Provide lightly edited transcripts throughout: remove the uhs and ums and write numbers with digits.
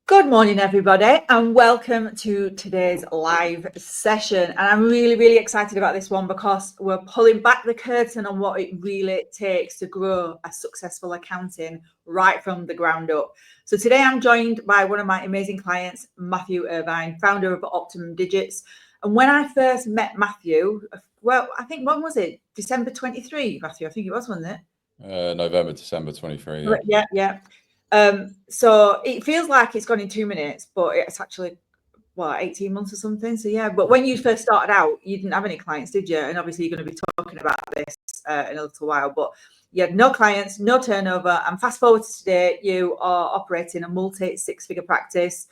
Good morning, everybody, and welcome to today's live session. And I'm really excited about this one because we're pulling back the curtain on what it really takes to grow a successful accounting right from the ground up. So today I'm joined by one of my amazing clients, Matthew Irvine, founder of Optimum Digits. And when I first met Matthew, well, I think, when was it? December 23, Matthew, I think it was, wasn't it? November, December 23. Yeah. So it feels like it's gone in 2 minutes, but it's actually 18 months or something. So yeah, but when you first started out, you didn't have any clients, did you? And obviously you're going to be talking about this in a little while, but you had no clients, no turnover, and fast forward to today, you are operating a multi-six-figure practice.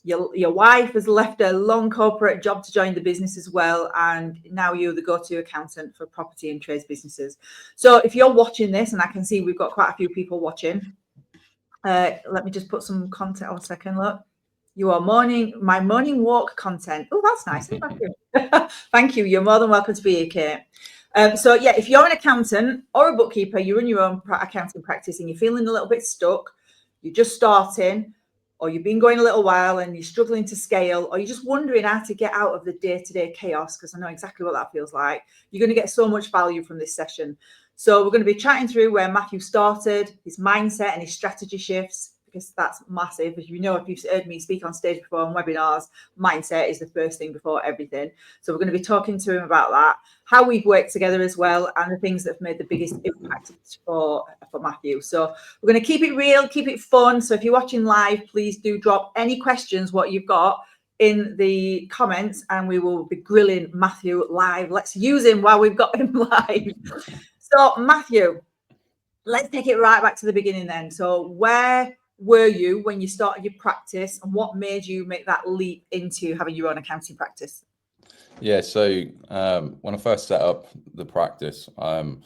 Your wife has left a long corporate job to join the business as well, and now you're the go-to accountant for property and trades businesses. So if you're watching this, and I can see we've got quite a few people watching, let me just put some content on a second. Look, you are my morning walk content. Oh, that's nice. Thank you. Thank you. You're more than welcome to be here, Kate. So yeah, if you're an accountant or a bookkeeper, you run your own accounting practice and you're feeling a little bit stuck, you're just starting, or you've been going a little while and you're struggling to scale, or you're just wondering how to get out of the day-to-day chaos, because I know exactly what that feels like, you're going to get so much value from this session. So we're going to be chatting through where Matthew started, his mindset and his strategy shifts, because that's massive. As you know, if you've heard me speak on stage before on webinars, mindset is the first thing before everything. So we're going to be talking to him about that, how we've worked together as well, and the things that have made the biggest impact for Matthew. So we're going to keep it real, keep it fun. So if you're watching live, please do drop any questions, what you've got, in the comments, and we will be grilling Matthew live. Let's use him while we've got him live. So Matthew, let's take it right back to the beginning then. So where were you when you started your practice, and what made you make that leap into having your own accounting practice? Yeah, so when I first set up the practice, I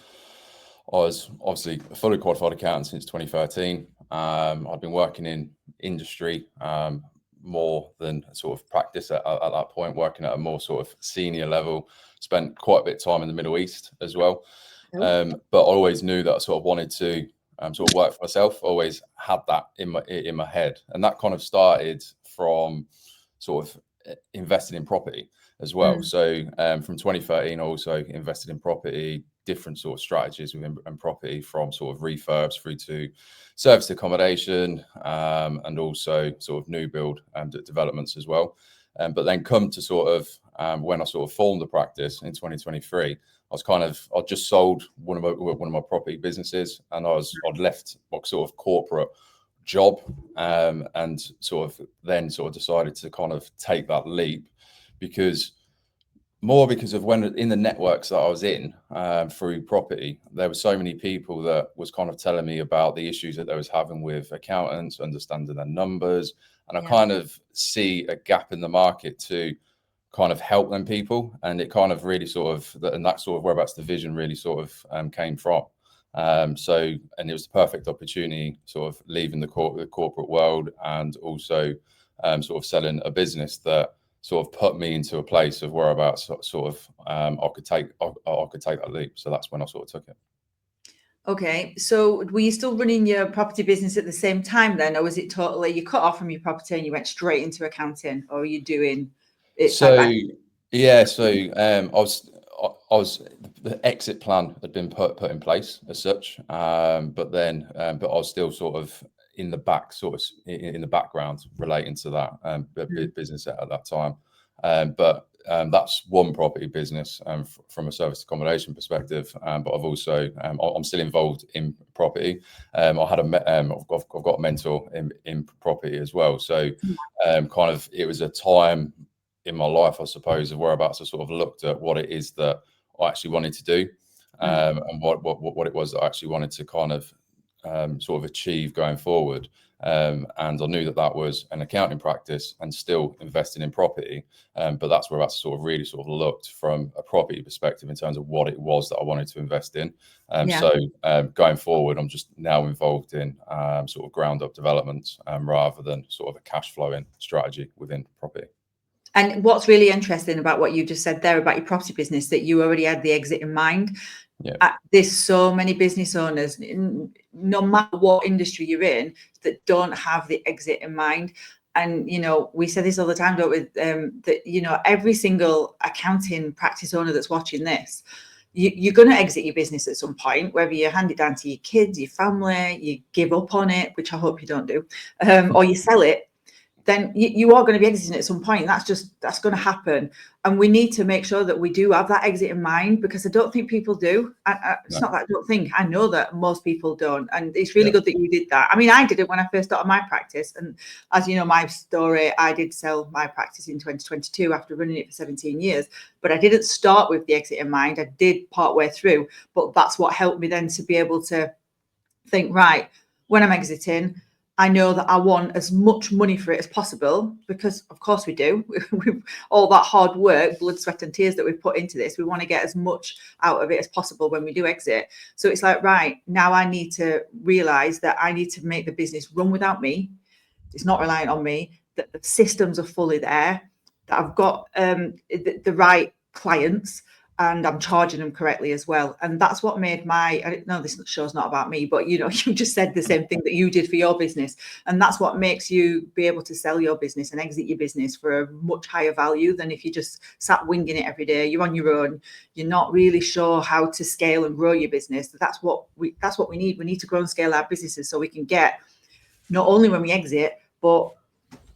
was obviously a fully qualified accountant since 2013. I'd been working in industry more than sort of practice at that point, working at a more sort of senior level, spent quite a bit of time in the Middle East as well. But I always knew that I sort of wanted to sort of work for myself. Always had that in my head, and that kind of started from sort of investing in property as well. So from 2013, I also invested in property, different sort of strategies within property, from sort of refurbs through to serviced accommodation, and also sort of new build and developments as well. But then come to sort of when I sort of formed the practice in 2023. I'd just sold one of my property businesses, and I'd left my sort of corporate job, and sort of decided to kind of take that leap because of when in the networks that I was in through property, there were so many people that was kind of telling me about the issues that they was having with accountants, understanding their numbers, and I kind of see a gap in the market to kind of help them people, and it kind of really sort of, and that's sort of whereabouts the vision really sort of came from. And it was the perfect opportunity, sort of leaving the corporate world, and also sort of selling a business that sort of put me into a place of whereabouts I could take that leap. So that's when I sort of took it. Okay, so were you still running your property business at the same time then, or was it totally you cut off from your property and you went straight into accounting, or are you doing it? I was the exit plan had been put in place as such, but I was still sort of in the background relating to that business at that time. But that's one property business from a serviced accommodation perspective. But I've also I'm still involved in property. I've got a mentor in property as well. So kind of it was a time in my life, I suppose, of whereabouts I sort of looked at what it is that I actually wanted to do, and what it was that I actually wanted to kind of sort of achieve going forward. And I knew that was an accounting practice and still investing in property. But that's where I sort of really sort of looked from a property perspective in terms of what it was that I wanted to invest in. So going forward, I'm just now involved in sort of ground up developments rather than sort of a cash flowing strategy within property. And what's really interesting about what you just said there about your property business, that you already had the exit in mind. There's so many business owners, no matter what industry you're in, that don't have the exit in mind. And, you know, we say this all the time, don't we? That, you know, every single accounting practice owner that's watching this, you're going to exit your business at some point, whether you hand it down to your kids, your family, you give up on it, which I hope you don't do, or you sell it. Then you are going to be exiting at some point. That's going to happen. And we need to make sure that we do have that exit in mind, because I don't think people do. It's not that I don't think, I know that most people don't. And it's really good that you did that. I mean, I did it when I first started my practice. And as you know, my story, I did sell my practice in 2022 after running it for 17 years. But I didn't start with the exit in mind. I did part way through. But that's what helped me then to be able to think, right, when I'm exiting, I know that I want as much money for it as possible, because of course we do. All that hard work, blood, sweat and tears that we've put into this, we want to get as much out of it as possible when we do exit. So it's like, right, now I need to realize that I need to make the business run without me. It's not reliant on me, that the systems are fully there, that I've got the right clients, and I'm charging them correctly as well. And that's what made I know this show's not about me, but you know, you just said the same thing that you did for your business. And that's what makes you be able to sell your business and exit your business for a much higher value than if you just sat winging it every day. You're on your own. You're not really sure how to scale and grow your business. That's what we need. We need to grow and scale our businesses so we can get, not only when we exit, but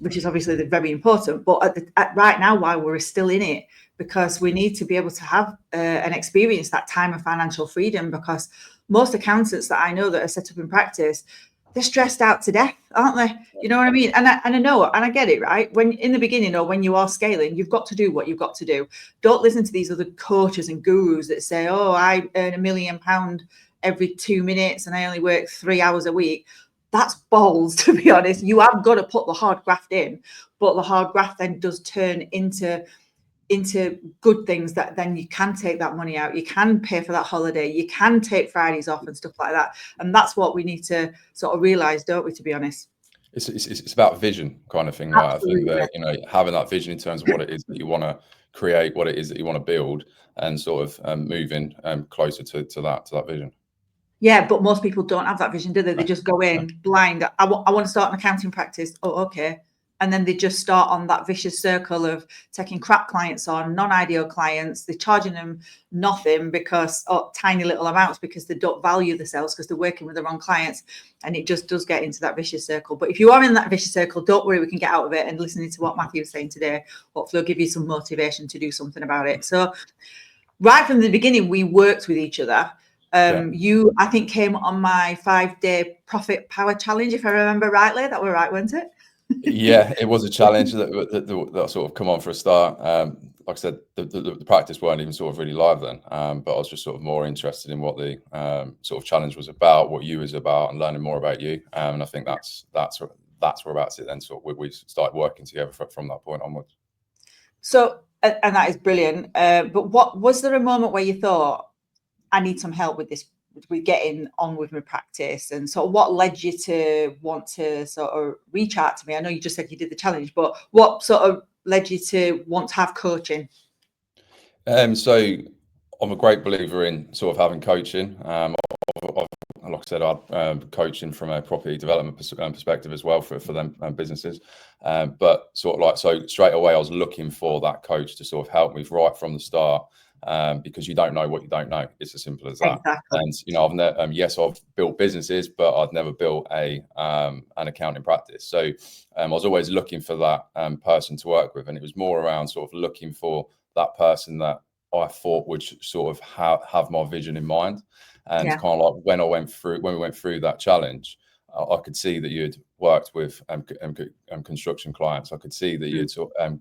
which is obviously very important, but right now, while we're still in it, because we need to be able to have and experience that time of financial freedom, because most accountants that I know that are set up in practice, they're stressed out to death, aren't they? You know what I mean? And I know, and I get it, right? When in the beginning or when you are scaling, you've got to do what you've got to do. Don't listen to these other coaches and gurus that say, oh, I earn £1 million every 2 minutes and I only work 3 hours a week. That's balls, to be honest. You have got to put the hard graft in, but the hard graft then does turn into good things that then you can take that money out. You can pay for that holiday. You can take Fridays off and stuff like that. And that's what we need to sort of realize, don't we, to be honest? It's about vision kind of thing, right? Absolutely. I think that, you know, having that vision in terms of what it is that you want to create, what it is that you want to build, and sort of moving closer to that vision. Yeah, but most people don't have that vision, do they? They just go in blind. I want to start an accounting practice. Oh, okay. And then they just start on that vicious circle of taking crap clients on, non-ideal clients. They're charging them nothing because tiny little amounts, because they don't value themselves, because they're working with the wrong clients. And it just does get into that vicious circle. But if you are in that vicious circle, don't worry, we can get out of it. And listening to what Matthew was saying today, hopefully will give you some motivation to do something about it. So right from the beginning, we worked with each other. You, I think, came on my 5-day profit power challenge, if I remember rightly. That were right, weren't it? Yeah, it was a challenge that sort of come on for a start. Like I said, the practice weren't even sort of really live then, but I was just sort of more interested in what the sort of challenge was about, what you was about, and learning more about you. And I think that's whereabouts it then sort of we started working together from that point onwards. So, and that is brilliant. But what was there a moment where you thought, I need some help with this, with getting on with my practice? And sort of what led you to want to sort of reach out to me? I know you just said you did the challenge, but what sort of led you to want to have coaching? So I'm a great believer in sort of having coaching. Like I said, I'm coaching from a property development perspective as well for them businesses. But sort of like, so straight away, I was looking for that coach to sort of help me right from the start. Because you don't know what you don't know. It's as simple as that. Exactly. And you know, I've never, yes, I've built businesses, but I've never built an accounting practice. So I was always looking for that person to work with, and it was more around sort of looking for that person that I thought would sort of have my vision in mind. And kind of like when we went through that challenge, I could see that you'd worked with construction clients. I could see that you'd sort of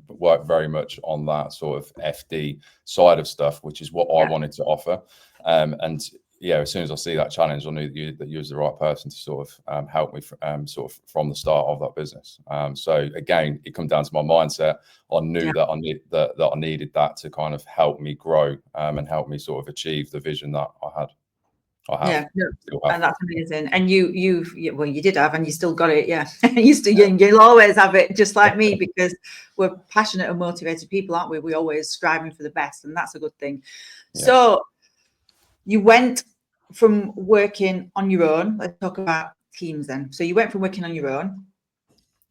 work very much on that sort of FD side of stuff, which is what I wanted to offer. And yeah, as soon as I see that challenge, I knew that you was the right person to sort of help me sort of from the start of that business. So again, it comes down to my mindset. I knew that I needed that to kind of help me grow and help me sort of achieve the vision that I had. And that's amazing. And you did have, and you still got it. Yeah, you'll always have it, just like me, because we're passionate and motivated people, aren't we? We're always striving for the best, and that's a good thing. Yeah. So you went from working on your own. Let's talk about teams then. So you went from working on your own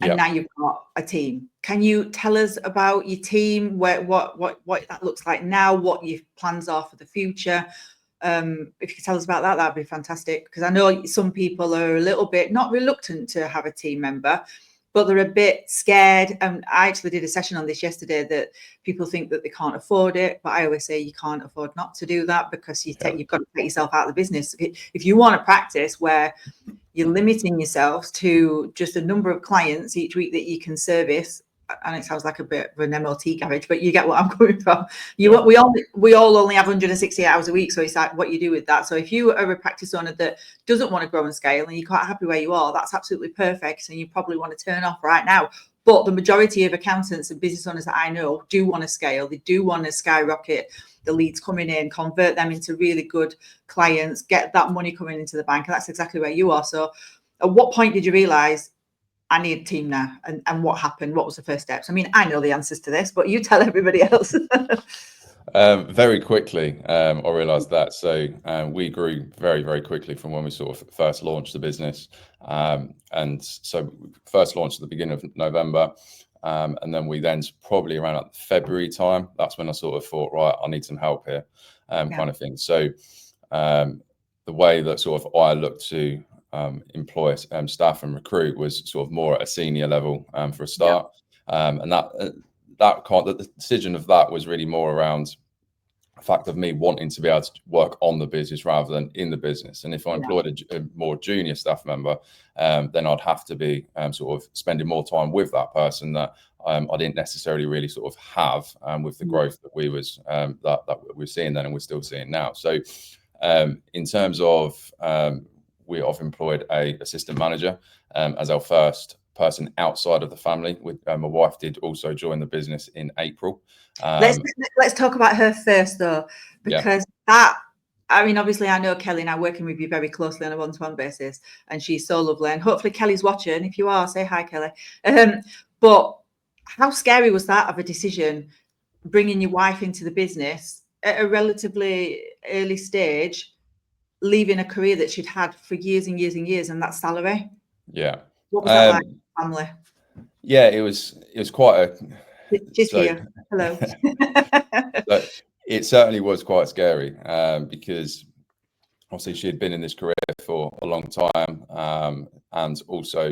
and now you've got a team. Can you tell us about your team, what that looks like now, what your plans are for the future? If you could tell us about that, that'd be fantastic, because I know some people are a little bit not reluctant to have a team member, but they're a bit scared. And I actually did a session on this yesterday, that people think that they can't afford it, but I always say you can't afford not to do that, because you've got to take yourself out of the business. If you want to practice where you're limiting yourself to just a number of clients each week that you can service, and it sounds like a bit of an MLT garage, but you get what I'm coming from. We all only have 168 hours a week, so it's like what you do with that. So if you are a practice owner that doesn't want to grow and scale, and you're quite happy where you are, that's absolutely perfect, and you probably want to turn off right now. But the majority of accountants and business owners that I know do want to scale. They do want to skyrocket the leads coming in, convert them into really good clients, get that money coming into the bank. And that's exactly where you are. So at what point did you realize, I need a team now? And what happened? What was the first steps? I mean, I know the answers to this, but you tell everybody else. Very quickly, I realized that. So we grew very, very quickly from when we sort of first launched the business. And so first launched at the beginning of November. And then probably around like February time, that's when I sort of thought, right, I need some help here, kind of thing. So the way that sort of I looked to employ staff and recruit was sort of more at a senior level for a start. And the decision of that was really more around the fact of me wanting to be able to work on the business rather than in the business. And if I employed a more junior staff member, then I'd have to be sort of spending more time with that person that I didn't necessarily really sort of have with the growth that we was that we're seeing then and we're still seeing now. So in terms of we have employed a assistant manager as our first person outside of the family. With my wife did also join the business in April. Let's talk about her first, though, because that, I mean, obviously I know Kelly and I'm working with you very closely on a one-to-one basis, and she's so lovely, and hopefully Kelly's watching. If you are, say hi, Kelly. But how scary was that of a decision, bringing your wife into the business at a relatively early stage, leaving a career that she'd had for years and years and years, and that salary? Yeah. What was that like, family? Yeah, it was quite a. Just here. Hello. But it certainly was quite scary because obviously she had been in this career for a long time, and also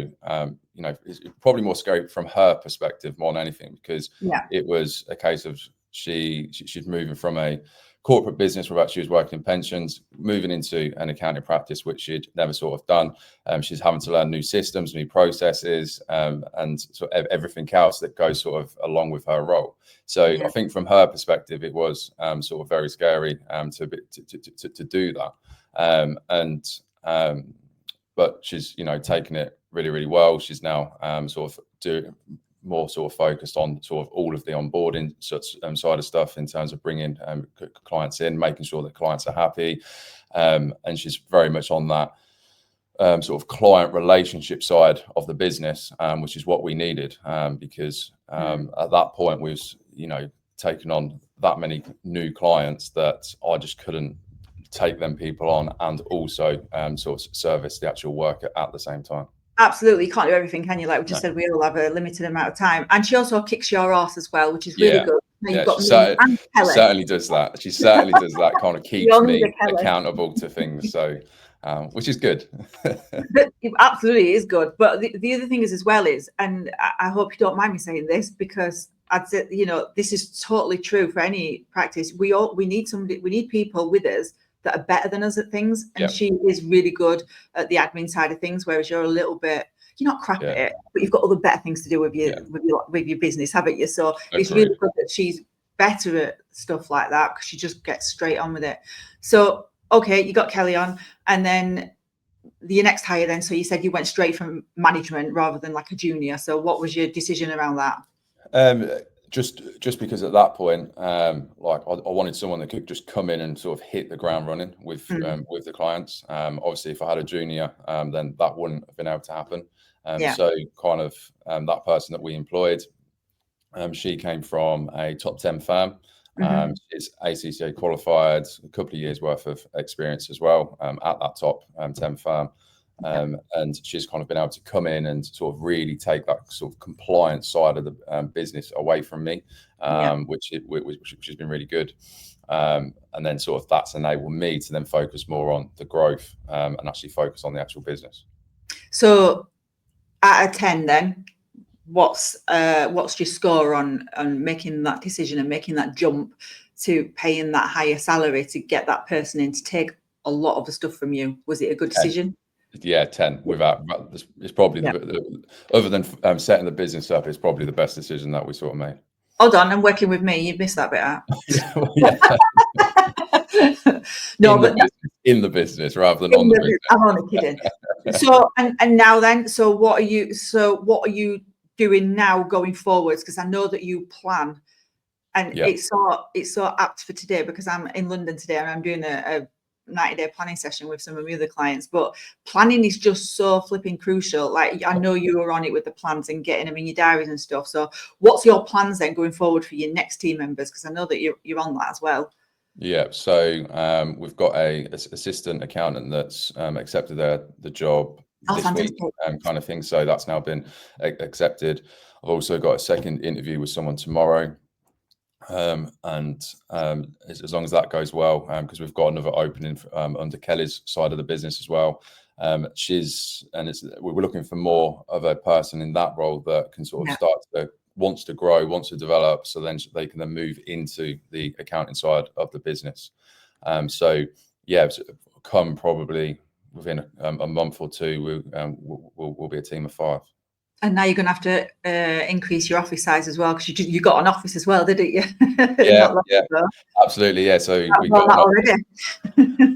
you know, it's probably more scary from her perspective more than anything, because it was a case of she's moving from a corporate business where she was working in pensions, moving into an accounting practice, which she'd never sort of done. She's having to learn new systems, new processes, and sort of everything else that goes sort of along with her role. So I think from her perspective, it was sort of very scary to do that. But she's, you know, taken it really, really well. She's now sort of doing more sort of focused on sort of all of the onboarding side of stuff in terms of bringing clients in, making sure that clients are happy. And she's very much on that sort of client relationship side of the business, which is what we needed, because at that point we was, you know, taking on that many new clients that I just couldn't take them people on and also sort of service the actual work at the same time. Absolutely, you can't do everything, can you? Like we just said, we all have a limited amount of time. And she also kicks your ass as well, which is really good. Now you've got me and Kelly. Certainly does that. She certainly does that. Kind of keeps me accountable to things. So, which is good. It absolutely is good. But the other thing is as well is, and I hope you don't mind me saying this, because I'd say, you know, this is totally true for any practice. We need somebody, we need people with us that are better than us at things, and she is really good at the admin side of things, whereas you're a little bit, you're not crap at it, but you've got other better things to do with your business, haven't you? So it's really good that she's better at stuff like that, because she just gets straight on with it. So okay, you got Kelly on, and then your next hire then, so you said you went straight from management rather than like a junior. So what was your decision around that? Just because at that point, like I wanted someone that could just come in and sort of hit the ground running with the clients. Obviously, if I had a junior, then that wouldn't have been able to happen. So kind of that person that we employed, she came from a top 10 firm. She's ACCA qualified, a couple of years worth of experience as well at that top 10 firm. and she's kind of been able to come in and sort of really take that sort of compliance side of the business away from me, which has been really good. And then sort of that's enabled me to then focus more on the growth and actually focus on the actual business. So out of 10 then, what's your score on making that decision and making that jump to paying that higher salary to get that person in to take a lot of the stuff from you? Was it a good decision? Yeah, 10. Without, it's probably other than setting the business up, it's probably the best decision that we sort of made. Hold on, I'm working with me. You've missed that bit out. In the business rather than on the business. I'm only kidding. So and now then, so what are you doing now going forwards? Because I know that you plan, and it's so apt for today because I'm in London today and I'm doing a 90-day planning session with some of my other clients. But planning is just so flipping crucial. Like, I know you were on it with the plans and getting them in your diaries and stuff. So what's your plans then going forward for your next team members? Because I know that you're on that as well. Yeah, so we've got a assistant accountant that's accepted the job this week, kind of thing. So that's now been accepted. I've also got a second interview with someone tomorrow, and as long as that goes well, because we've got another opening under Kelly's side of the business as well. We're looking for more of a person in that role that can sort of wants to grow, wants to develop, so then they can then move into the accounting side of the business. So yeah, come probably within a month or two, we'll be a team of 5. And now you're going to have to increase your office size as well, because you got an office as well, didn't you? Yeah, absolutely. Yeah, so we got that already.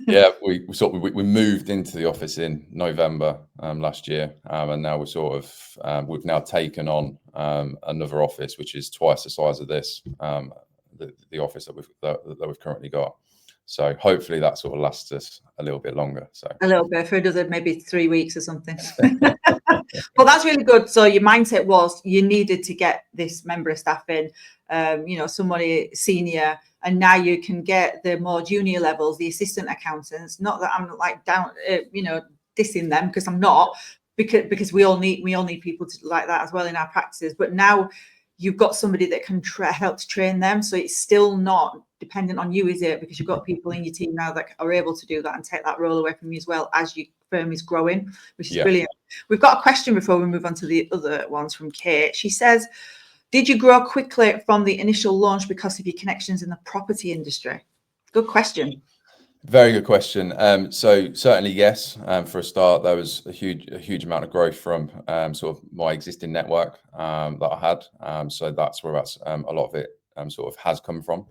Yeah, we moved into the office in November last year, and now we've now taken on another office which is twice the size of this, the office that we've currently got. So hopefully that sort of lasts us a little bit longer. So a little bit for another maybe 3 weeks or something. Well, that's really good. So your mindset was you needed to get this member of staff in, somebody senior, and now you can get the more junior levels, the assistant accountants. Not that I'm like down, dissing them, because I'm not, because we all need people like that as well in our practices. But now you've got somebody that can help to train them, so it's still not dependent on you, is it? Because you've got people in your team now that are able to do that and take that role away from you as well as your firm is growing, which is brilliant. We've got a question before we move on to the other ones from Kate. She says, did you grow quickly from the initial launch because of your connections in the property industry? Good question. Very good question. So certainly yes. For a start, there was a huge amount of growth from sort of my existing network that I had. So that's where a lot of it sort of has come from,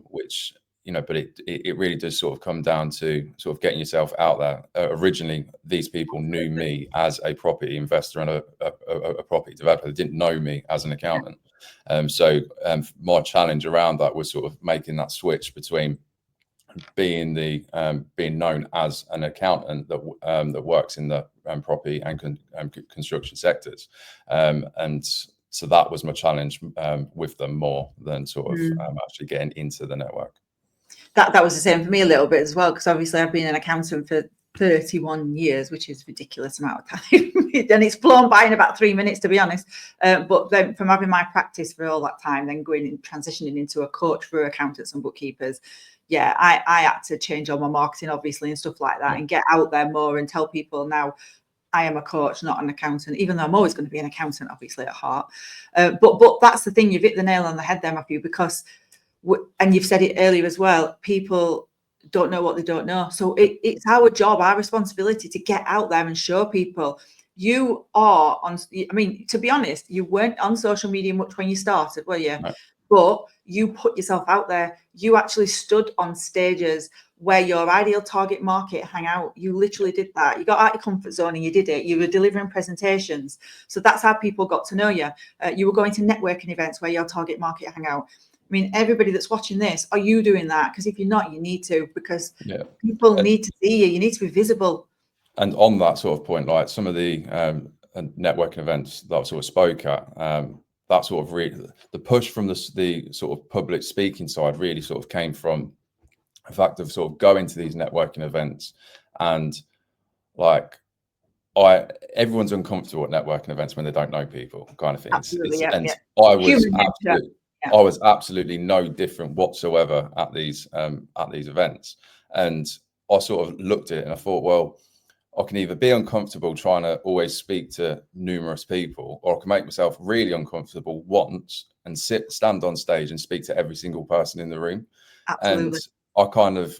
which, but it really does sort of come down to sort of getting yourself out there. Originally, these people knew me as a property investor and a property developer. They didn't know me as an accountant. So my challenge around that was sort of making that switch between being known as an accountant that works in the property and construction sectors, and so that was my challenge with them more than sort of actually getting into the network. That was the same for me a little bit as well, because obviously I've been an accountant for 31 years, which is a ridiculous amount of time, and it's flown by in about 3 minutes, to be honest. But then from having my practice for all that time, then going and transitioning into a coach for accountants and bookkeepers, yeah, I had to change all my marketing, obviously, and stuff like that, and get out there more and tell people now I am a coach, not an accountant, even though I'm always going to be an accountant, obviously, at heart. But that's the thing, you've hit the nail on the head there, Matthew, because, and you've said it earlier as well, people don't know what they don't know. So it's our job, our responsibility to get out there and show people. You are on, I mean, to be honest, you weren't on social media much when you started, were you? No. But you put yourself out there. You actually stood on stages where your ideal target market hang out. You literally did that. You got out of your comfort zone and you did it. You were delivering presentations. So that's how people got to know you. You were going to networking events where your target market hang out. I mean, everybody that's watching this, are you doing that? Because if you're not, you need to, because people need to see you. You need to be visible. And on that sort of point, like some of the networking events that I sort of spoke at, that sort of really, the push from the sort of public speaking side really sort of came from the fact of sort of going to these networking events and like everyone's uncomfortable at networking events when they don't know people, kind of things. Absolutely, yeah, And yeah. I was Human nature. absolutely, Yeah. I was absolutely no different whatsoever at these events. And I sort of looked at it and I thought, well, I can either be uncomfortable trying to always speak to numerous people, or I can make myself really uncomfortable once and stand on stage and speak to every single person in the room. And Absolutely. I kind of,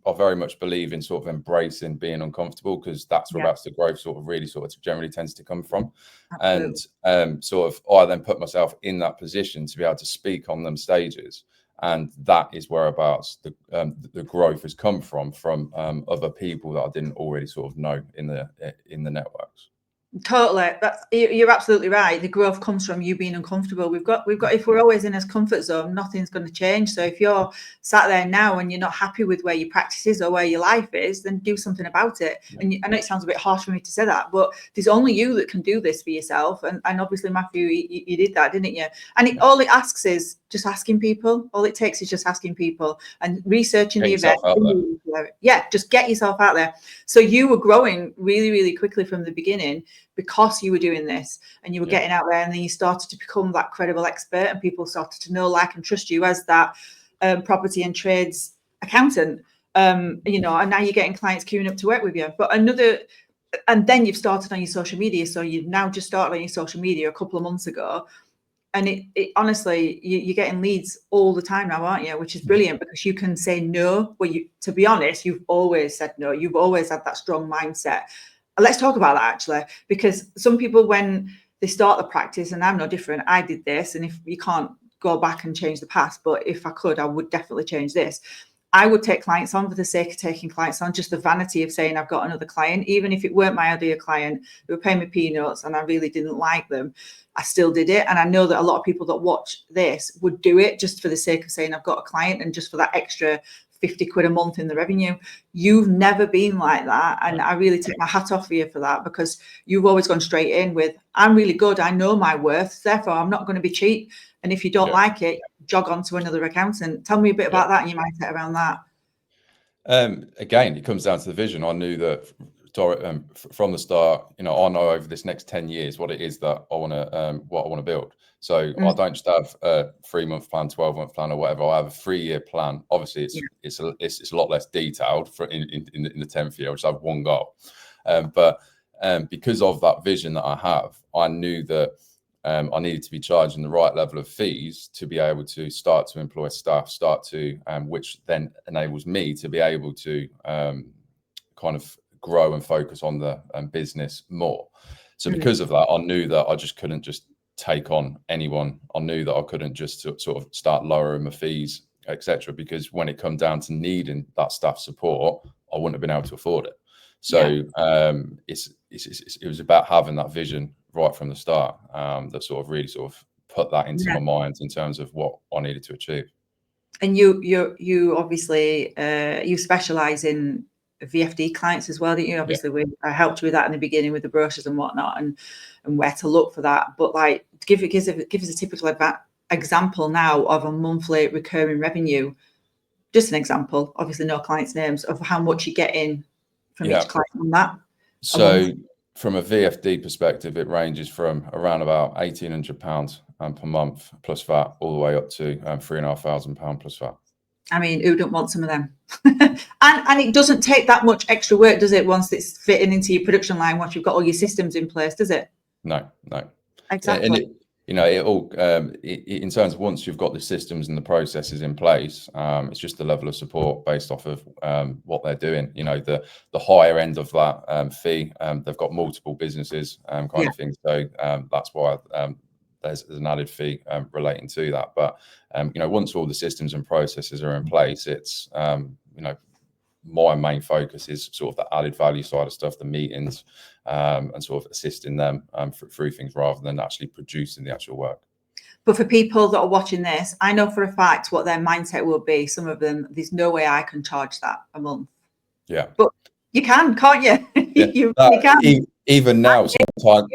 I very much believe in sort of embracing being uncomfortable, because that's where that's the growth sort of generally tends to come from. Absolutely. And sort of I then put myself in that position to be able to speak on them stages. And that is whereabouts the growth has come from other people that I didn't already sort of know in the networks. Totally. You're absolutely right. The growth comes from you being uncomfortable. We've got if we're always in a comfort zone, nothing's going to change. So if you're sat there now and you're not happy with where your practice is or where your life is, then do something about it. Yeah. And I know it sounds a bit harsh for me to say that, but there's only you that can do this for yourself. And obviously, Matthew, you did that, didn't you? And all it asks is just asking people. All it takes is just asking people and researching the event. Yeah, just get yourself out there. So you were growing really, really quickly from the beginning, because you were doing this and you were getting out there, and then you started to become that credible expert, and people started to know, like, and trust you as that property and trades accountant. And now you're getting clients queuing up to work with you. And then you've started on your social media. So you've now just started on your social media a couple of months ago. And it honestly, you're getting leads all the time now, aren't you? Which is brilliant, because you can say no. Well, to be honest, you've always said no. You've always had that strong mindset. Let's talk about that, actually, because some people, when they start the practice, and I'm no different, I did this, and if you can't go back and change the past, but if I could, I would definitely change this. I would take clients on for the sake of taking clients on, just the vanity of saying I've got another client. Even if it weren't my ideal client, they were paying me peanuts and I really didn't like them, I still did it. And I know that a lot of people that watch this would do it just for the sake of saying I've got a client, and just for that extra 50 quid a month in the revenue. You've never been like that. And I really take my hat off for you for that, because you've always gone straight in with, I'm really good, I know my worth, therefore I'm not going to be cheap. And if you don't like it, jog on to another accountant. Tell me a bit about that and your mindset around that. Again, it comes down to the vision. I knew that from the start, I know over this next 10 years what it is that I want to build. So I don't just have a 3-month plan, 12-month plan, or whatever. I have a 3-year plan. Obviously, it's a lot less detailed in the 10th year. I just have one goal. But because of that vision that I have, I knew that I needed to be charging the right level of fees to be able to start to employ staff, which then enables me to be able to kind of grow and focus on the business more. So because of that, I knew that I just couldn't just take on anyone. I knew that I couldn't just sort of start lowering my fees, etc. Because when it come down to needing that staff support, I wouldn't have been able to afford it. So it was about having that vision right from the start, that sort of really sort of put that into my mind in terms of what I needed to achieve. And you obviously you specialize in VFD clients as well, didn't you? Obviously, I helped you with that in the beginning with the brochures and whatnot, and where to look for that. But like, give us a typical example now of a monthly recurring revenue. Just an example, obviously no clients' names, of how much you get in from each client on that. So from a VFD perspective, it ranges from around about £1,800 per month plus VAT, all the way up to £3,500 plus VAT. I mean, who don't want some of them? and it doesn't take that much extra work, does it? Once it's fitting into your production line, once you've got all your systems in place, does it? No. Exactly. And it all in terms of once you've got the systems and the processes in place, it's just the level of support based off of what they're doing. The higher end of that fee, they've got multiple businesses kind of thing. So that's why there's an added fee relating to that. But once all the systems and processes are in place, it's my main focus is sort of the added value side of stuff, the meetings, and sort of assisting them through things rather than actually producing the actual work. But for people that are watching this, I know for a fact what their mindset will be. Some of them, there's no way I can charge that a month. Yeah. But you can, can't you? You can. Even now, sometimes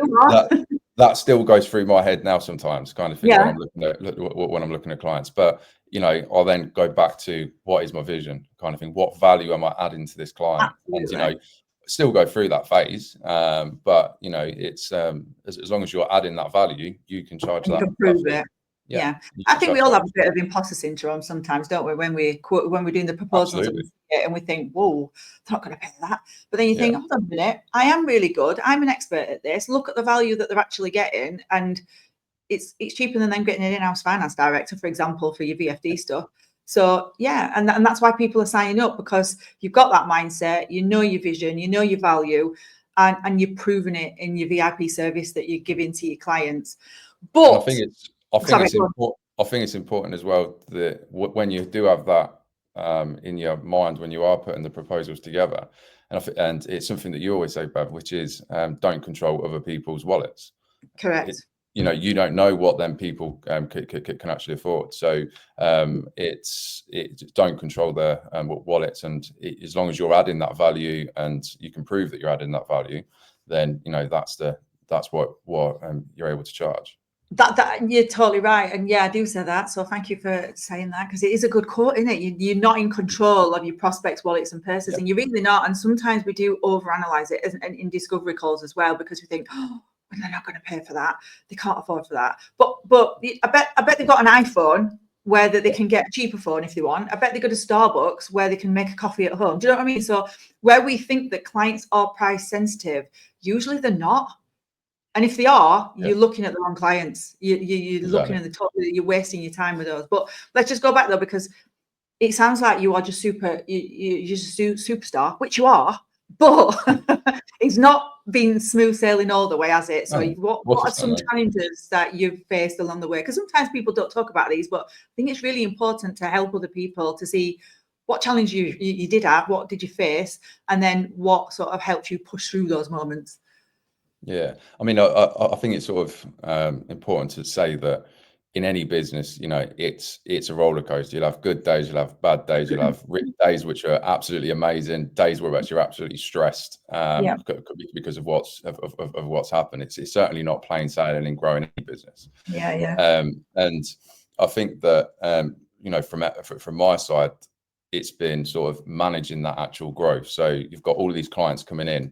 that still goes through my head now sometimes, kind of thing, when I'm looking at clients. But I'll then go back to what is my vision, kind of thing. What value am I adding to this client? Absolutely. And still go through that phase, but you know, it's as long as you're adding that value, you can charge and that. you can prove it. Yeah. I think we all have a bit of imposter syndrome sometimes, don't we? When we're doing the proposals and we think, whoa, they're not going to pay that. But then you think, hold on a minute, I am really good. I'm an expert at this. Look at the value that they're actually getting. And it's cheaper than them getting an in-house finance director, for example, for your VFD stuff. So yeah, and that's why people are signing up, because you've got that mindset, you know your vision, you know your value, and you're proving it in your VIP service that you're giving to your clients. But I think it's important as well that when you do have that in your mind when you are putting the proposals together, and it's something that you always say, Bev, which is don't control other people's wallets. Correct. You know, you don't know what them people can actually afford. So don't control their wallets, and as long as you're adding that value and you can prove that you're adding that value, then you know that's what you're able to charge. That you're totally right, and yeah, I do say that. So thank you for saying that, because it is a good quote, isn't it? You're not in control of your prospects' wallets and purses, and you're really not. And sometimes we do overanalyze it in discovery calls as well, because we think, oh, they're not going to pay for that. They can't afford for that. But I bet they've got an iPhone where they can get a cheaper phone if they want. I bet they go to Starbucks where they can make a coffee at home. Do you know what I mean? So where we think that clients are price sensitive, usually they're not. And if they are, you're looking at the wrong clients. You're looking at the top. You're wasting your time with those. But let's just go back though, because it sounds like you are just you're just a superstar, which you are. But it's not been smooth sailing all the way, has it? So what are some challenges that you've faced along the way? Because sometimes people don't talk about these, but I think it's really important to help other people to see what challenge you did have, what did you face, and then what sort of helped you push through those moments. Yeah, I mean, I think it's sort of important to say that in any business, you know, it's a roller coaster. You'll have good days, you'll have bad days, you'll have days which are absolutely amazing, days where you're absolutely stressed because of what's happened. It's certainly not plain sailing in growing any business. And I think that you know, from my side, it's been sort of managing that actual growth. So you've got all of these clients coming in,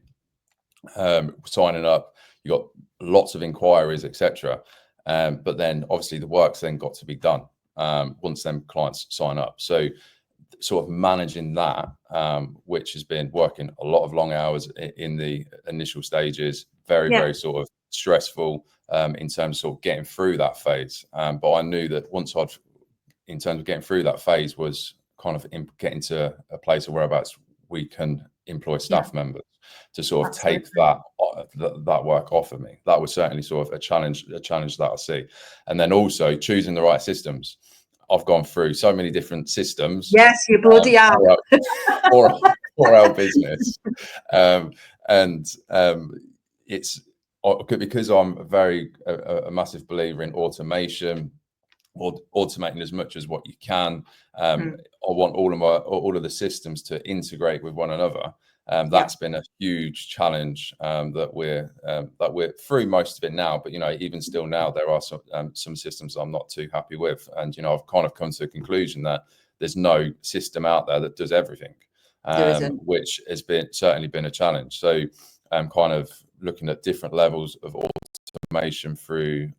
signing up, you got lots of inquiries, etc. But then obviously the work's then got to be done once them clients sign up. So sort of managing that, which has been working a lot of long hours in the initial stages, very sort of stressful in terms of sort of getting through that phase. But I knew that once in terms of getting through that phase, was kind of getting to a place of whereabouts we can employ staff members to sort of take that work off of me. That was certainly sort of a challenge that I see. And then also choosing the right systems. I've gone through so many different systems. Yes, you bloody are. For our business. It's because I'm a massive believer in automation, or automating as much as what you can. I want all of the systems to integrate with one another. That's been a huge challenge that we're through most of it now. But you know, even still now, there are some systems I'm not too happy with, and you know, I've kind of come to a conclusion that there's no system out there that does everything, which has certainly been a challenge. So I'm kind of looking at different levels of automation through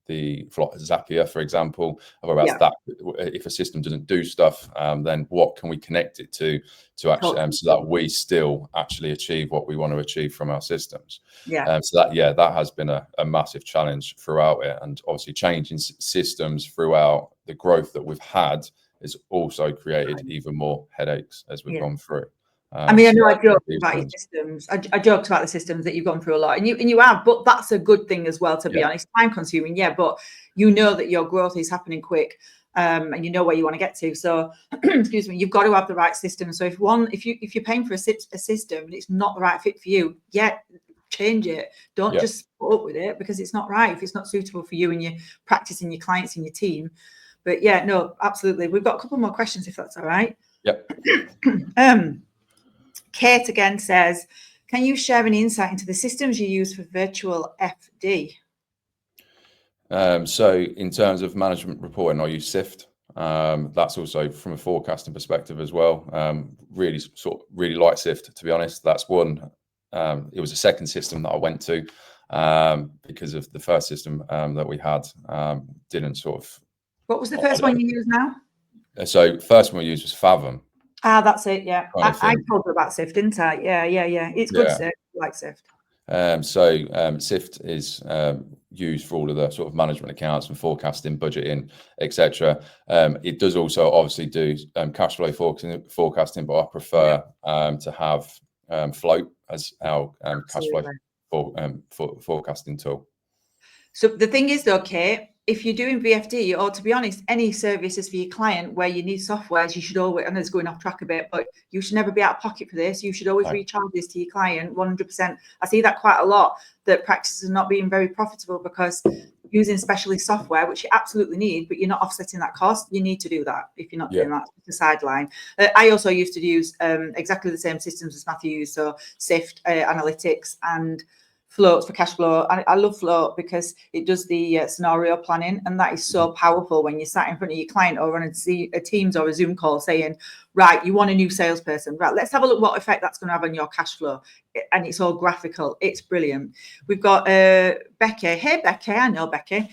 Zapier, for example, whereas that if a system doesn't do stuff, then what can we connect it to actually so that we still actually achieve what we want to achieve from our systems. That has been a massive challenge throughout it, and obviously changing systems throughout the growth that we've had has also created even more headaches as we've gone through. I mean, I know I joked about your systems. I joked about the systems that you've gone through a lot, and you have, but that's a good thing as well, to be honest. Time consuming, but you know that your growth is happening quick, and you know where you want to get to. So, excuse me, you've got to have the right system. So if you're paying for a system and it's not the right fit for you, change it. Don't just put up with it because it's not right. If it's not suitable for you and your practice and your clients and your team. But no, absolutely. We've got a couple more questions if that's all right. Kate again says, can you share an insight into the systems you use for virtual FD? So in terms of management reporting, I use Sift. That's also from a forecasting perspective as well. Really like Sift, to be honest. That's one. It was a second system that I went to because of the first system that we had didn't sort of. What was the first one you used now? So first one we used was Fathom. Ah, that's it. Yeah, I told her about Sift, didn't I? Yeah. It's good. Sift. I like Sift. Sift is used for all of the sort of management accounts and forecasting, budgeting, etc. It does also obviously do cash flow forecasting, but I prefer to have Float as our cash flow forecasting tool. So the thing is, though, Kate, if you're doing VFD, or to be honest, any services for your client where you need software, you should always, I know it's going off track a bit, but you should never be out of pocket for this. You should always recharge this to your client 100%. I see that quite a lot, that practices are not being very profitable because using specialist software, which you absolutely need, but you're not offsetting that cost. You need to do that. If you're not doing that, it's a sideline. I also used to use exactly the same systems as Matthew used, so Sift, Analytics, and Floats for cash flow. I love Float because it does the scenario planning, and that is so powerful when you're sat in front of your client or on a Teams or a Zoom call saying, right, you want a new salesperson, right, let's have a look what effect that's going to have on your cash flow. And it's all graphical. It's brilliant. We've got Becky. Hey, Becky. I know Becky.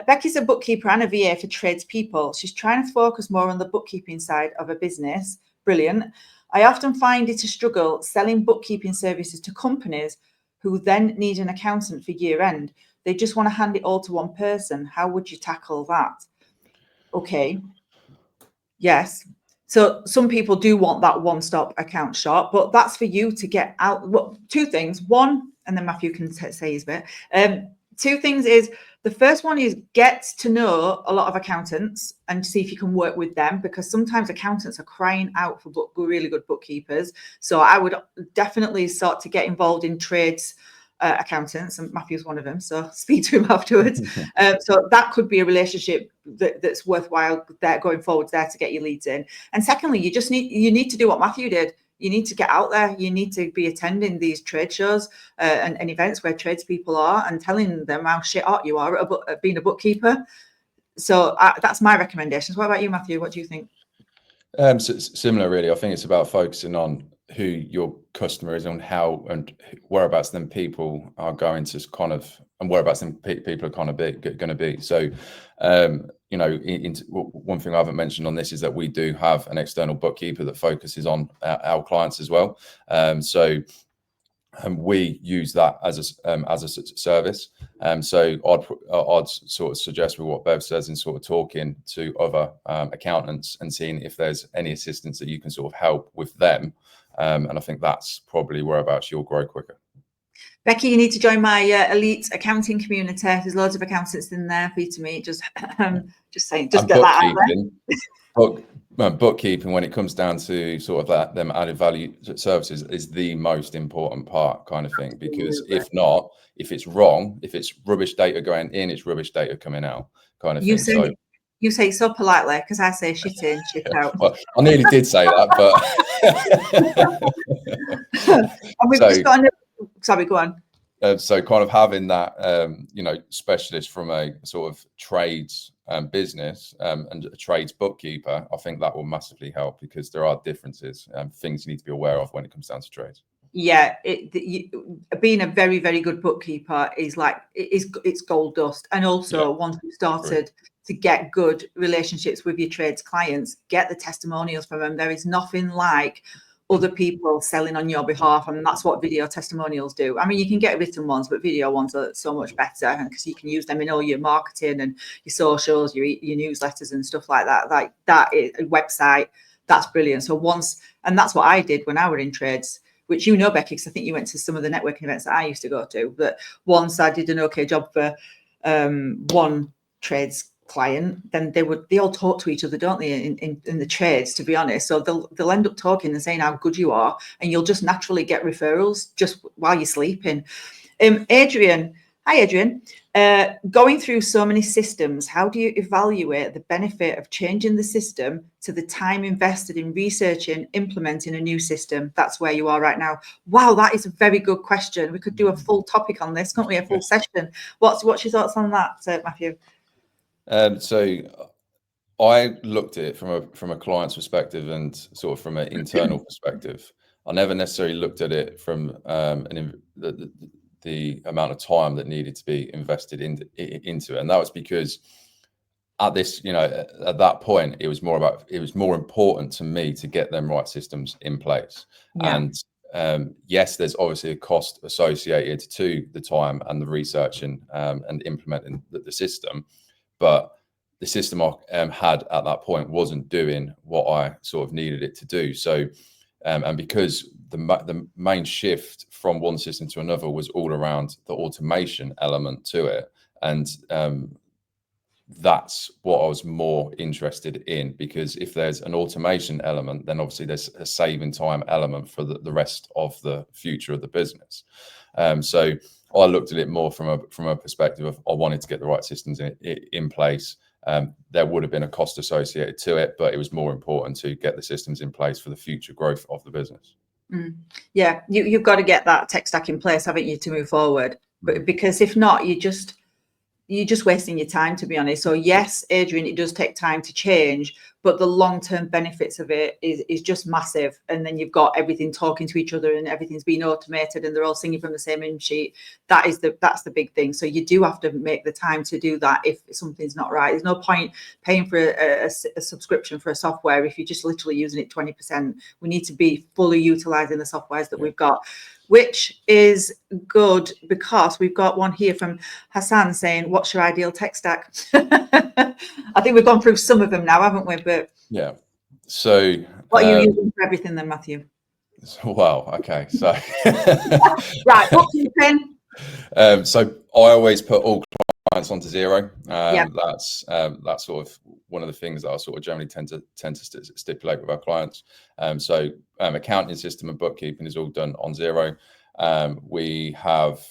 Becky's a bookkeeper and a VA for tradespeople. She's trying to focus more on the bookkeeping side of a business. Brilliant. I often find it a struggle selling bookkeeping services to companies who then need an accountant for year end. They just want to hand it all to one person. How would you tackle that? Okay. Yes. So some people do want that one-stop account shop, but that's for you to get out. Well, two things. One, and then Matthew can say his bit. Two things is, the first one is get to know a lot of accountants and see if you can work with them, because sometimes accountants are crying out for really good bookkeepers. So I would definitely start to get involved in trades accountants, and Matthew's one of them, so speak to him afterwards. So that could be a relationship that's worthwhile there going forward there to get your leads in. And secondly, you need to do what Matthew did. You need to get out there. You need to be attending these trade shows and events where tradespeople are, and telling them how shit hot you are at being a bookkeeper. So that's my recommendations. What about you, Matthew? What do you think? Similar, really. I think it's about focusing on who your customer is and how and whereabouts them people are going to kind of, and whereabouts them people are kind of going to be. So, you know, one thing I haven't mentioned on this is that we do have an external bookkeeper that focuses on our clients as well. We use that as a service. So I'd sort of suggest with what Bev says, in sort of talking to other accountants and seeing if there's any assistance that you can sort of help with them. And I think that's probably whereabouts you'll grow quicker. Becky, you need to join my elite accounting community. There's loads of accountants in there for you to meet. Just saying, just get that out there. Bookkeeping, when it comes down to sort of them added value services, is the most important part, kind of thing. Because if not, if it's wrong, if it's rubbish data going in, it's rubbish data coming out, kind of thing. You say so politely, because I say shit in, shit out. Well, I nearly did say that, but and we've just got sorry, go on. So kind of having that, you know, specialist from a sort of trades business and a trades bookkeeper, I think that will massively help, because there are differences, things you need to be aware of when it comes down to trades. Yeah, being a very, very good bookkeeper is like, it's gold dust. And also, once you've started to get good relationships with your trades clients, get the testimonials from them. There is nothing like other people selling on your behalf, and that's what video testimonials do. I mean, you can get written ones, but video ones are so much better, because you can use them in all your marketing and your socials, your newsletters and stuff like that. Like that is a website. That's brilliant. So and that's what I did when I were in trades, which, you know, Becky, because I think you went to some of the networking events that I used to go to. But once I did an okay job for one trades client, then they all talk to each other, don't they, in the trades, to be honest. So they'll end up talking and saying how good you are, and you'll just naturally get referrals just while you're sleeping. Adrian, hi Adrian. Going through so many systems, how do you evaluate the benefit of changing the system to the time invested in researching, implementing a new system? That's where you are right now. Wow, that is a very good question. We could do a full topic on this, couldn't we? A full session. What's your thoughts on that, Matthew? So I looked at it from a client's perspective and sort of from an internal perspective. I never necessarily looked at it from the amount of time that needed to be invested into it, and that was because at this, at that point, it was more important to me to get them right systems in place. Yeah. And yes, there's obviously a cost associated to the time and the research and implementing the system, but the system I had at that point wasn't doing what I sort of needed it to do. So, and because the main shift from one system to another was all around the automation element to it, and that's what I was more interested in, because if there's an automation element, then obviously there's a saving time element for the rest of the future of the business. So I looked at it more from a perspective of I wanted to get the right systems in place. There would have been a cost associated to it, but it was more important to get the systems in place for the future growth of the business. Yeah, you've got to get that tech stack in place, haven't you, to move forward? But because if not, you're just wasting your time, to be honest. So yes, Adrian, it does take time to change, but the long-term benefits of it is just massive. And then you've got everything talking to each other and everything's being automated and they're all singing from the same hymn sheet. That's the big thing. So you do have to make the time to do that if something's not right. There's no point paying for a subscription for a software if you're just literally using it 20%. We need to be fully utilizing the softwares that we've got, which is good, because we've got one here from Hassan saying, what's your ideal tech stack? I think we've gone through some of them now, haven't we? But yeah. So what are you using for everything then, Matthew? Wow. Okay. So right, bookkeeping. So I always put all clients onto Xero. Yeah. That's sort of one of the things that I sort of generally tend to stipulate with our clients. So accounting system and bookkeeping is all done on Xero. We have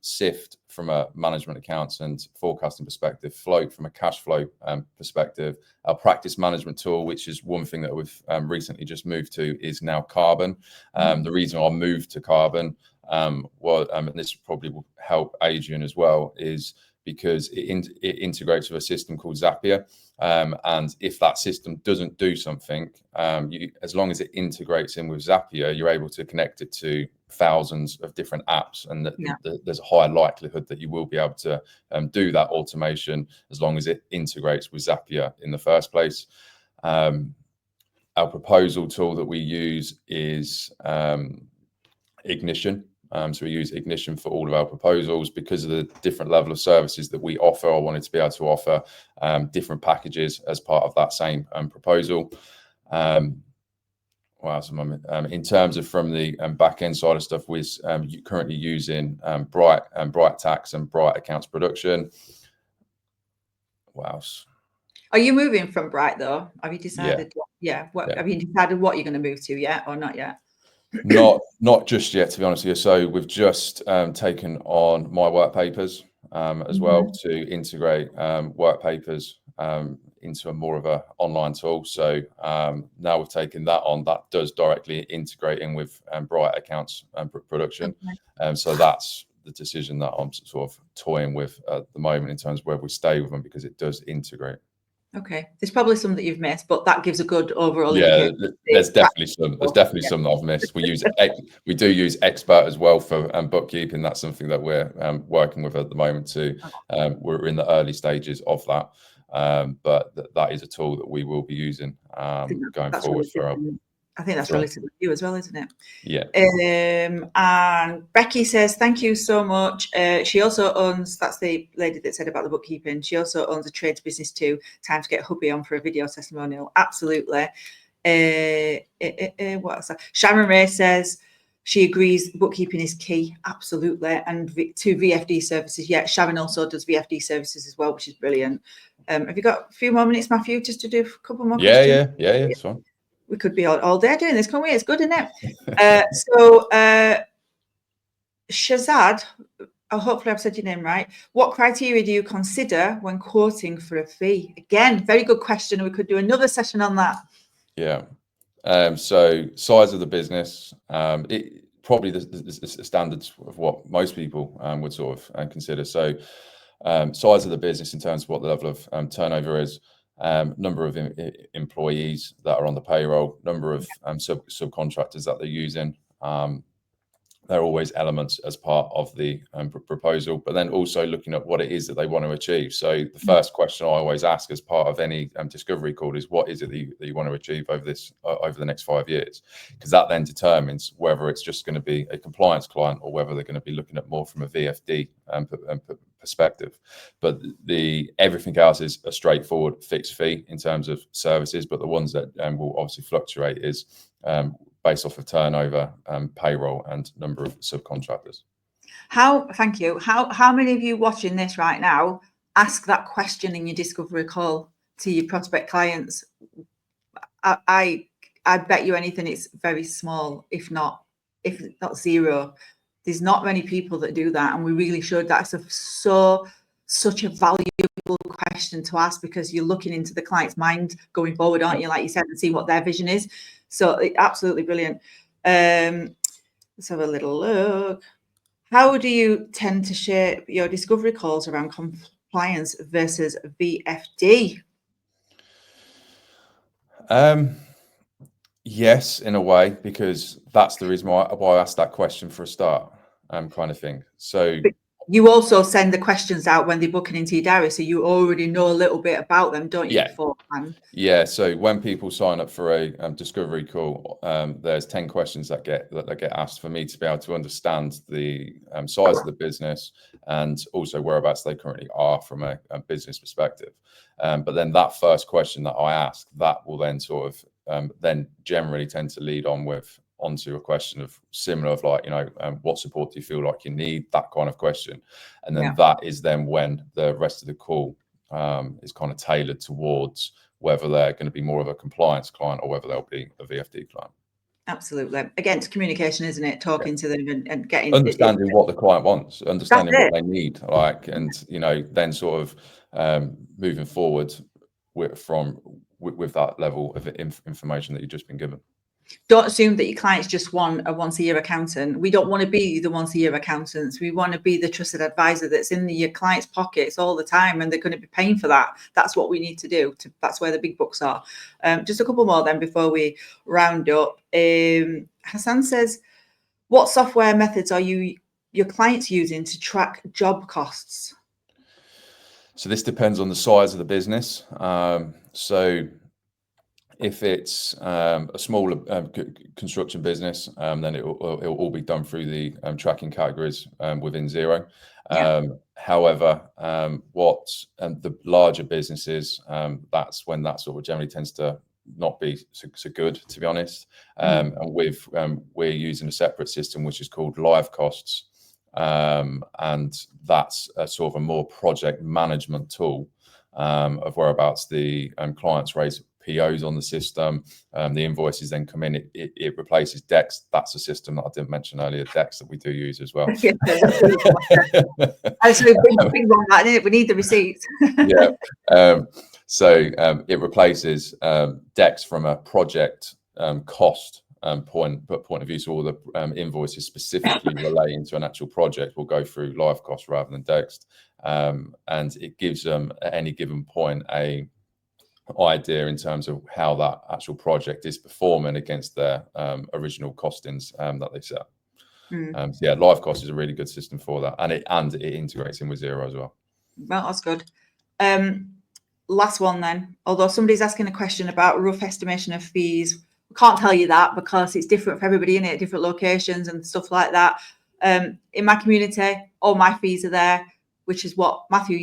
Sift from a management accounts and forecasting perspective, Float from a cash flow perspective. Our practice management tool, which is one thing that we've recently just moved to, is now Carbon. The reason I moved to Carbon, and this probably will help Adrian as well, is because it integrates with a system called Zapier. And if that system doesn't do something, as long as it integrates in with Zapier, you're able to connect it to thousands of different apps, and there's a high likelihood that you will be able to do that automation as long as it integrates with Zapier in the first place. Our proposal tool that we use is Ignition. So we use Ignition for all of our proposals. Because of the different level of services that we offer, I wanted to be able to offer different packages as part of that same proposal. In terms of from the back end side of stuff, we're currently using Bright Tax and Bright Accounts Production. What else? Are you moving from Bright though? Have you decided? Yeah. Have you decided what you're going to move to yet, or not yet? Not just yet, to be honest with you. So we've just taken on My Work Papers as well, to integrate work papers into a more of a online tool. So now we've taken that on. That does directly integrate in with Bright Accounts Production. So that's the decision that I'm sort of toying with at the moment in terms of where we stay with them, because it does integrate. Okay, there's probably some that you've missed, but that gives a good overall indication. There's definitely some. There's definitely some that I've missed. We do use Expert as well for bookkeeping. That's something that we're working with at the moment too. We're in the early stages of that, but that is a tool that we will be using going forward for our. I think that's relatively new as well, isn't it? Yeah. And Becky says, thank you so much. She also owns, that's the lady that said about the bookkeeping, she also owns a trades business too. Time to get hubby on for a video testimonial. Absolutely. What else? Sharon Ray says she agrees bookkeeping is key. Absolutely. And to VFD services. Yeah, Sharon also does VFD services as well, which is brilliant. Have you got a few more minutes, Matthew, just to do a couple more questions? Yeah. It's fine. We could be all day doing this, can't we? It's good, isn't it? So Shazad, hopefully I've said your name right. What criteria do you consider when quoting for a fee? Again, very good question. We could do another session on that. Yeah. So size of the business, it probably the standards of what most people would sort of consider. So size of the business in terms of what the level of turnover is. number of employees that are on the payroll, number of subcontractors that they're using. They're always elements as part of the proposal, but then also looking at what it is that they want to achieve. So the first question I always ask as part of any discovery call is, what is it that you want to achieve over the next 5 years? Because that then determines whether it's just going to be a compliance client or whether they're going to be looking at more from a VFD perspective. But everything else is a straightforward fixed fee in terms of services, but the ones that will obviously fluctuate is based off of turnover, payroll, and number of subcontractors. Thank you. How many of you watching this right now ask that question in your discovery call to your prospect clients? I bet you anything it's very small, if not zero. There's not many people that do that, and we really should. That's such a valuable question to ask, because you're looking into the client's mind going forward, aren't you? Like you said, and see what their vision is. So absolutely brilliant. Let's have a little look. How do you tend to shape your discovery calls around compliance versus VFD? Yes, in a way, because that's the reason why I asked that question for a start, kind of thing. So but you also send the questions out when they're booking into your diary, so you already know a little bit about them, don't you? Yeah. Beforehand? Yeah. So when people sign up for a discovery call, there's 10 questions that get asked for me to be able to understand the size of the business and also whereabouts they currently are from a business perspective. But then that first question that I ask, that will then sort of then generally tend to lead onto a question of similar of like, what support do you feel like you need, that kind of question. And then that is then when the rest of the call is kind of tailored towards whether they're going to be more of a compliance client or whether they'll be a VFD client. Absolutely. Again, it's communication, isn't it? Talking to them and getting understanding what the client wants, understanding what they need, and then sort of moving forward with that level of information that you've just been given. Don't assume that your clients just want a once-a-year accountant. We don't want to be the once-a-year accountants. We want to be the trusted advisor that's in your clients' pockets all the time, and they're going to be paying for that. That's what we need to do. That's where the big bucks are. Just a couple more then before we round up. Hassan says, what software methods are your clients using to track job costs? So this depends on the size of the business. So if it's a smaller construction business, then it will all be done through the tracking categories within Xero. However, the larger businesses, that's when that sort of generally tends to not be so good, to be honest. And we're using a separate system which is called Live Costs, and that's a sort of a more project management tool of whereabouts the clients raise POs on the system. The invoices then come in. It replaces Dex. That's a system that I didn't mention earlier, Dex, that we do use as well. Actually, big one, that, isn't it? We need the receipts. So it replaces Dex from a project cost point of view. So all the invoices specifically relating to an actual project will go through Live Cost rather than Dex, and it gives them at any given point a idea in terms of how that actual project is performing against their original costings that they set. So Live Cost is a really good system for that, and it integrates in with Xero as well. Well, that's good. Last one then. Although somebody's asking a question about rough estimation of fees, we can't tell you that because it's different for everybody in it, different locations and stuff like that. In my community, all my fees are there, which is what Matthew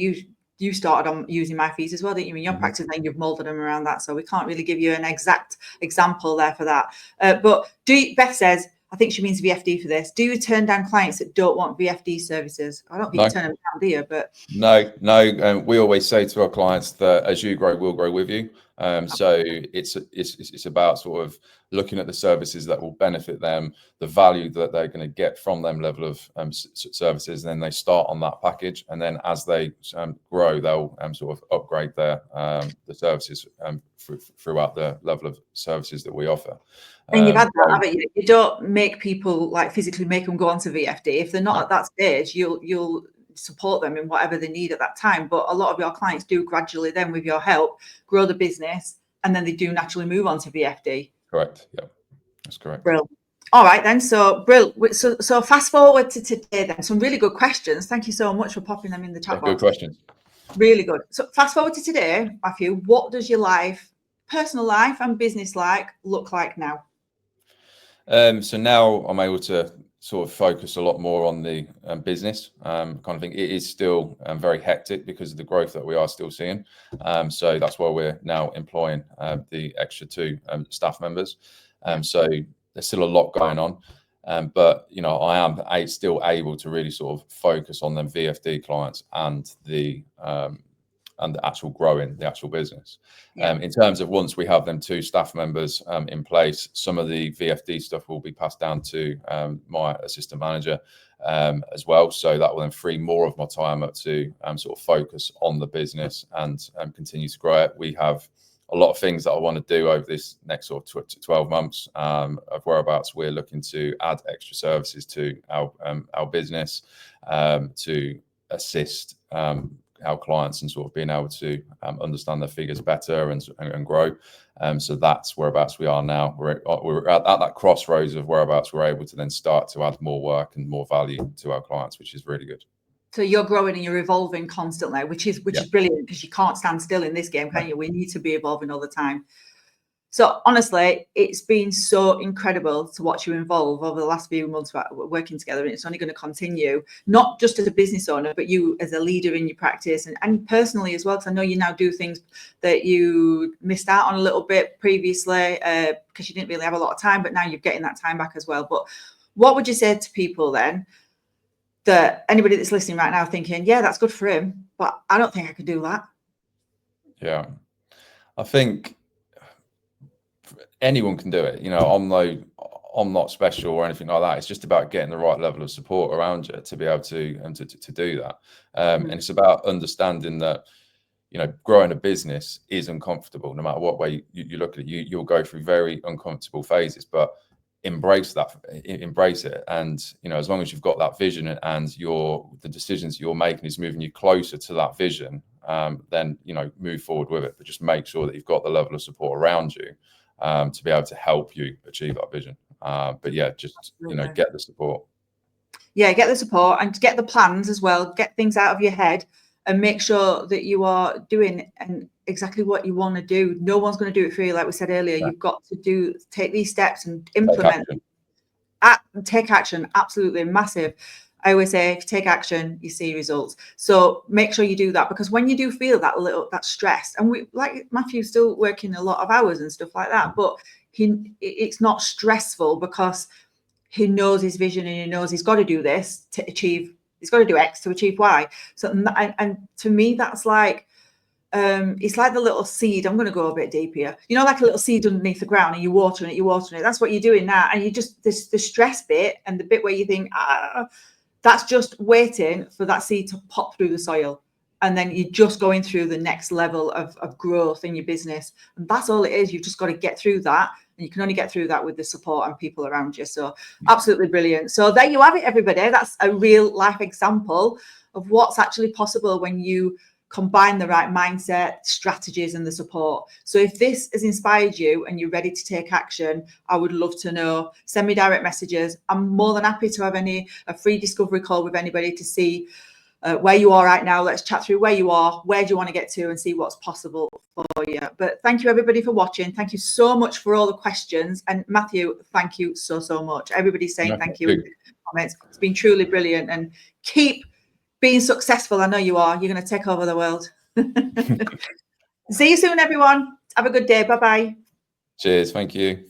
you started on using my fees as well, didn't you? In your practice, then you've molded them around that. So we can't really give you an exact example there for that. But Beth says, I think she means VFD for this. Do you turn down clients that don't want VFD services? I don't think you turn them down, do you? But no. We always say to our clients that as you grow, we'll grow with you. So it's about sort of looking at the services that will benefit them, the value that they're going to get from them level of services, and then they start on that package, and then as they grow, they'll sort of upgrade their the services throughout the level of services that we offer. And you've had that, haven't you? You don't make people like physically make them go onto VFD if they're not at that stage. You'll support them in whatever they need at that time. But a lot of your clients do gradually then, with your help, grow the business, and then they do naturally move on to VFD. Correct. Yeah, that's correct. Brilliant. All right then. So brilliant. So fast forward to today then. Some really good questions. Thank you so much for popping them in the chat box. Good questions. Really good. So fast forward to today, Matthew. What does your life, personal life and business look like now? So now I'm able to sort of focus a lot more on the business kind of thing. It is still very hectic because of the growth that we are still seeing. So that's why we're now employing the extra 2 staff members. So there's still a lot going on. But, you know, I am still able to really sort of focus on them VFD clients and the actual growing the actual business. In terms of once we have them 2 staff members in place, some of the VFD stuff will be passed down to my assistant manager as well. So that will then free more of my time up to sort of focus on the business and continue to grow it. We have a lot of things that I want to do over this next sort of 12 months of whereabouts we're looking to add extra services to our business to assist our clients and sort of being able to understand their figures better and grow. So that's whereabouts we are now. We're at that crossroads of whereabouts we're able to then start to add more work and more value to our clients, which is really good. So you're growing and you're evolving constantly, which is brilliant, because you can't stand still in this game, can you? We need to be evolving all the time. So honestly, it's been so incredible to watch you evolve over the last few months working together, and it's only going to continue, not just as a business owner, but you as a leader in your practice and personally as well, because I know you now do things that you missed out on a little bit previously because you didn't really have a lot of time, but now you're getting that time back as well. But what would you say to people then, that anybody that's listening right now thinking, yeah, that's good for him, but I don't think I could do that? Yeah, I think anyone can do it. You know, I'm not special or anything like that. It's just about getting the right level of support around you to be able to do that. And it's about understanding that, you know, growing a business is uncomfortable. No matter what way you look at it, you'll go through very uncomfortable phases, but embrace it. And, you know, as long as you've got that vision and the decisions you're making is moving you closer to that vision, then, you know, move forward with it. But just make sure that you've got the level of support around you to be able to help you achieve that vision. But yeah, just, you know, get the support. Yeah, get the support and get the plans as well. Get things out of your head and make sure that you are doing exactly what you want to do. No one's going to do it for you. Like we said earlier, you've got to take these steps and implement. Take action. Absolutely massive. I always say, if you take action, you see results. So make sure you do that, because when you do feel that stress, and we, like Matthew's still working a lot of hours and stuff like that, but it's not stressful because he knows his vision and he knows he's got to do this to achieve. He's got to do X to achieve Y. So and to me, that's like it's like the little seed. I'm going to go a bit deep here. You know, like a little seed underneath the ground, and you're watering it. That's what you're doing now. And you just the stress bit and the bit where you think, that's just waiting for that seed to pop through the soil. And then you're just going through the next level of growth in your business. And that's all it is. You've just got to get through that. And you can only get through that with the support and people around you. So absolutely brilliant. So there you have it, everybody. That's a real life example of what's actually possible when you combine the right mindset, strategies, and the support. So if this has inspired you and you're ready to take action, I would love to know. Send me direct messages. I'm more than happy to have a free discovery call with anybody to see where you are right now. Let's chat through where you are, where do you want to get to, and see what's possible for you. But thank you, everybody, for watching. Thank you so much for all the questions. And Matthew, thank you so much. Everybody's saying thank you in the comments. It's been truly brilliant. And keep being successful. I know you are. You're going to take over the world. See you soon, everyone. Have a good day. Bye-bye. Cheers. Thank you.